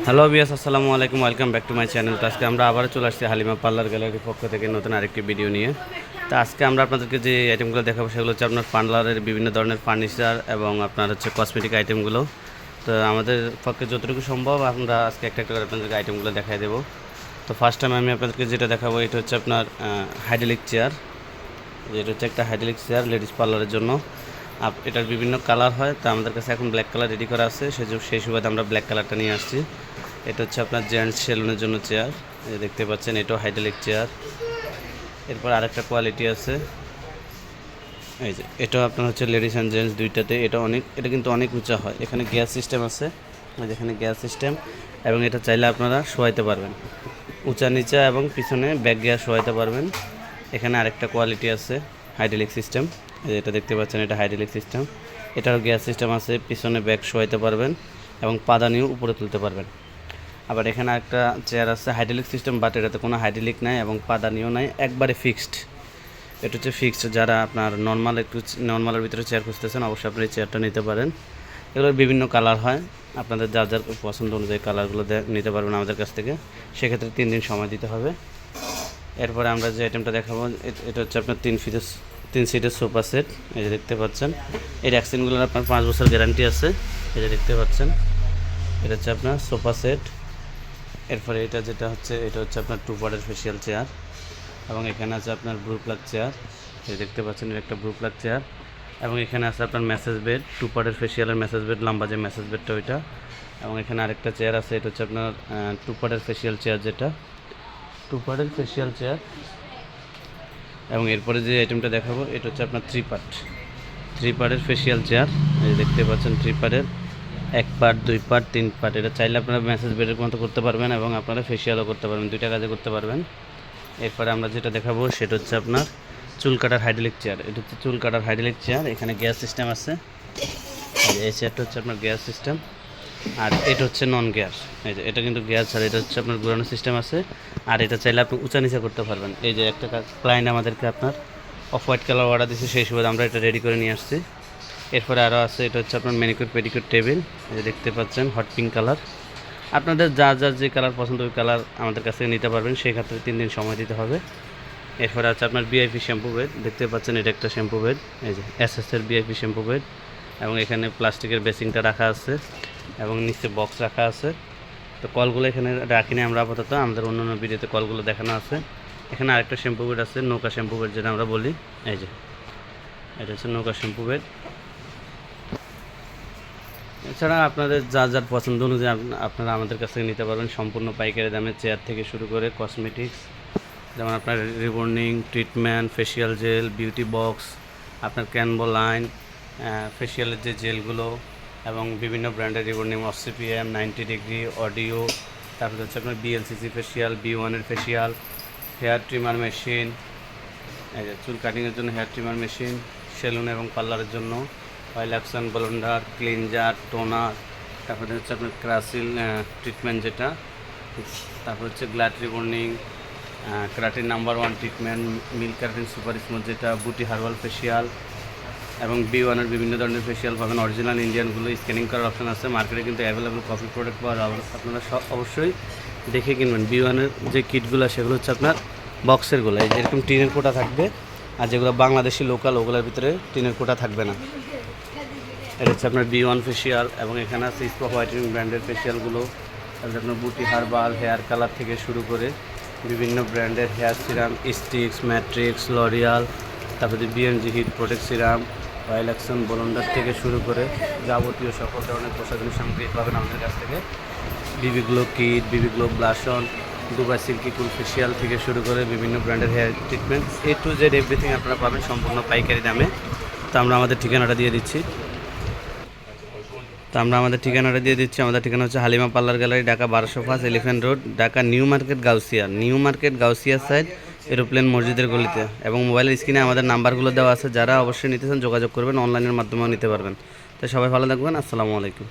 Hello বিয়াস, আসসালামু আলাইকুম, welcome back to my channel. তো আজকে আমরা আবারও চলে আসছি হালিমা পার্লার গ্যালারির পক্ষ থেকে নতুন আরেকটি ভিডিও নিয়ে। তো আজকে আমরা আপনাদেরকে যে আইটেমগুলো দেখাবো সেগুলো হচ্ছে আপনার পার্লারের বিভিন্ন ধরনের ফার্নিচার এবং আপনার হচ্ছে কসমেটিক আইটেমগুলো। তো আমাদের পক্ষে যতটুকু সম্ভব আমরা আজকে একটা একটা করে আপনাদেরকে আইটেমগুলো দেখাই দেবো। তো ফার্স্ট টাইম আমি আপনাদেরকে যেটা দেখাবো এটা হচ্ছে আপনার হাইড্রোলিক চেয়ার। যেটা হচ্ছে একটা হাইড্রোলিক চেয়ার লেডিস পার্লারের জন্য। এটার বিভিন্ন কালার হয়, তো আমাদের কাছে এখন ব্ল্যাক কালার রেডি করা আছে, সেই সুবাদে আমরা ব্ল্যাক কালারটা নিয়ে আসছি। এটা হচ্ছে আপনার জেন্টস সেলুনের জন্য চেয়ার, দেখতে পাচ্ছেন এটাও হাইড্রোলিক চেয়ার। এরপর আরেকটা কোয়ালিটি আছে, এই যে এটাও আপনার হচ্ছে লেডিস অ্যান্ড জেন্টস দুইটাতে। এটা কিন্তু অনেক উঁচা হয়, এখানে গ্যাস সিস্টেম আছে, যেখানে গ্যাস সিস্টেম, এবং এটা চাইলে আপনারা শোয়াইতে পারবেন উঁচা নিচা এবং পিছনে ব্যাক গ্যাস শোয়াইতে পারবেন। এখানে আরেকটা কোয়ালিটি আছে হাইড্রোলিক সিস্টেম, এটা দেখতে পাচ্ছেন এটা হাইড্রোলিক সিস্টেম। এটারও গ্যাস সিস্টেম আছে, পিছনে ব্যাক শোয়াইতে পারবেন এবং পাদানিও উপরে তুলতে পারবেন। আবার এখানে একটা চেয়ার আছে হাইড্রোলিক সিস্টেম, বাট এটাতে কোনো হাইড্রোলিক নাই এবং পাদানিও নাই, একবারে ফিক্সড। এটা হচ্ছে ফিক্সড। যারা আপনার নর্মালের ভিতরে চেয়ার খুঁজতেছেন অবশ্যই আপনি এই চেয়ারটা নিতে পারেন। এগুলোর বিভিন্ন কালার হয়, আপনাদের যার যার পছন্দ অনুযায়ী কালারগুলো নিতে পারবেন আমাদের কাছ থেকে। সেক্ষেত্রে 3 দিন সময় দিতে হবে। এরপরে আমরা যে আইটেমটা দেখাবো এটা হচ্ছে আপনার 3 সিটের সোফা সেট, এই যে দেখতে পাচ্ছেন। এই ভ্যাকসিনগুলোর আপনার 5 বছর গ্যারান্টি আছে, এই যে দেখতে পাচ্ছেন। এটা হচ্ছে আপনার সোফা সেট। এরপরে এটা হচ্ছে আপনার 2 পার্টের ফেসিয়াল চেয়ার, এবং এখানে আছে আপনার ব্লু প্লাগ চেয়ার, এই দেখতে পাচ্ছেন এটা একটা ব্লু প্লাগ চেয়ার। এবং এখানে আছে আপনার মেসেজ বেড, 2 পার্টের ফেসিয়ালের মেসেজ বেড, লম্বা যে মেসেজ বেডটা ওইটা। এবং এখানে আরেকটা চেয়ার আছে, এটা হচ্ছে আপনার 2 পার্টের ফেসিয়াল চেয়ার, যেটা 2 পার্টের ফেসিয়াল চেয়ার। এবং এরপরে যে আইটেমটা দেখাবো এটা হচ্ছে আপনার 3 পার্টের ফেসিয়াল চেয়ার, এই দেখতে পাচ্ছেন 3 পার্টের, 1 পার্ট 2 পার্ট 3 পার্ট। এটা চাইলে আপনারা মেসেজ বেডের মতো করতে পারবেন এবং আপনারা ফেসিয়ালও করতে পারবেন, দুইটা কাজে করতে পারবেন। এরপরে আমরা যেটা দেখাবো সেটা হচ্ছে আপনার চুল কাটার হাইড্রোলিক চেয়ার। এটা হচ্ছে চুল কাটার হাইড্রোলিক চেয়ার, এখানে গ্যাস সিস্টেম আছে। এই চেয়ারটা হচ্ছে আপনার গ্যাস সিস্টেম, আর এটা হচ্ছে নন গ্যাস। এই যে এটা কিন্তু গ্যাস, আর এটা হচ্ছে আপনার ঘোরানো সিস্টেম আছে। আর এটা চাইলে আপনি উঁচা নিচা করতে পারবেন। এই যে একটা ক্লায়েন্ট আমাদেরকে আপনার অফ হোয়াইট কালার অর্ডার দিচ্ছে, সেই সুবাদে আমরা এটা রেডি করে নিয়ে আসছি। এরপরে আরও আছে, এটা হচ্ছে আপনার ম্যানিকিউর পেডিকিউর টেবিল, এই যে দেখতে পাচ্ছেন হট পিঙ্ক কালার। আপনাদের যার যে কালার পছন্দ ওই কালার আমাদের কাছ থেকে নিতে পারবেন, সেই ক্ষেত্রে 3 দিন সময় দিতে হবে। এরপরে আছে আপনার ভিআইপি শ্যাম্পু বেড, দেখতে পাচ্ছেন এটা একটা শ্যাম্পু বেড, এই যে এসএসের ভিআইপি শ্যাম্পু বেড। এবং এখানে প্লাস্টিকের বেসিংটা রাখা আছে এবং নিচে বক্স রাখা আছে। তো কলগুলো এখানে রাখিনি আমরা আপাতত, আমাদের অন্যান্য ভিডিওতে কলগুলো দেখানো আছে। এখানে আরেকটা শ্যাম্পু বেড আছে, নৌকা শ্যাম্পু বেড যেটা আমরা বলি, এই যে এটা হচ্ছে নৌকা শ্যাম্পু বেড। এছাড়া আপনাদের যার পছন্দ অনুযায়ী আপনারা আমাদের কাছ থেকে নিতে পারবেন সম্পূর্ণ পাইকারি দামে, চেয়ার থেকে শুরু করে কসমেটিক্স, যেমন আপনার রিবর্নিং, treatment, facial jail, beauty box, আপনার ক্যানভো লাইন, ফেসিয়ালের যে জেলগুলো, এবং বিভিন্ন ব্র্যান্ডের রিবর্নিং, অসিপিএম, 90 ডিগ্রি, অডিও, তারপরে হচ্ছে আপনার বিএলসিসি ফেসিয়াল, B1-এর ফেসিয়াল, হেয়ার ট্রিমার মেশিন, চুল কাটিংয়ের জন্য হেয়ার ট্রিমার মেশিন, সেলুন এবং পার্লারের জন্য oil action, blender, cleanser, toner, তারপরে হচ্ছে আপনার ক্রাসিল ট্রিটমেন্ট যেটা, তারপর হচ্ছে glad reborning, keratin number 1 treatment, milk keratin super smooth যেটা, বুটি হার্বাল ফেসিয়াল, এবং B1-এর বিভিন্ন ধরনের ফেসিয়াল পাবেন। অরিজিনাল ইন্ডিয়ানগুলো স্ক্যানিং করার অপশন আছে, মার্কেটে কিন্তু অ্যাভেলেবল কপি প্রোডাক্ট পাওয়া যায়, আপনারা অবশ্যই দেখে কিনবেন। B1-এর যে কিটগুলো সেগুলো হচ্ছে আপনার বক্সেরগুলো, এই যেরকম টিনের কোটা থাকবে, আর যেগুলো বাংলাদেশি লোকাল ওগুলোর ভিতরে টিনের কোটা থাকবে না। এটা হচ্ছে আপনার B1 ফেসিয়াল। এবং এখানে আছে স্পা হোয়াইটেনিং ব্র্যান্ডের ফেসিয়ালগুলো, তারপরে আপনার বুটি হার্বাল, হেয়ার কালার থেকে শুরু করে বিভিন্ন ব্র্যান্ডের hair serum, sticks, Matrix, L'Oreal, তারপরে BNG heat protect serum, oil action, blender থেকে শুরু করে যাবতীয় সকল ধরনের প্রসাধনী সামগ্রী পাবেন আমাদের কাছ থেকে। BB glow kit, BB glow blush on, Dubai silky cool facial থেকে শুরু করে বিভিন্ন ব্র্যান্ডের hair treatment, A to Z everything আপনারা পাবেন সম্পূর্ণ পাইকারি দামে। তো আমরা আমাদের ঠিকানাটা দিয়ে দিচ্ছি। আমাদের ঠিকানা হচ্ছে Halima parlour gallery, Dhaka 1205 elephant road, Dhaka new market Gausia side, aeroplane মসজিদের গলিতে। এবং মোবাইলের স্ক্রিনে আমাদের নাম্বারগুলো দেওয়া আছে, যারা অবশ্যই নিতে চান যোগাযোগ করবেন, অনলাইনের মাধ্যমেও নিতে পারবেন। তো সবাই ভালো থাকবেন, আসসালামু আলাইকুম।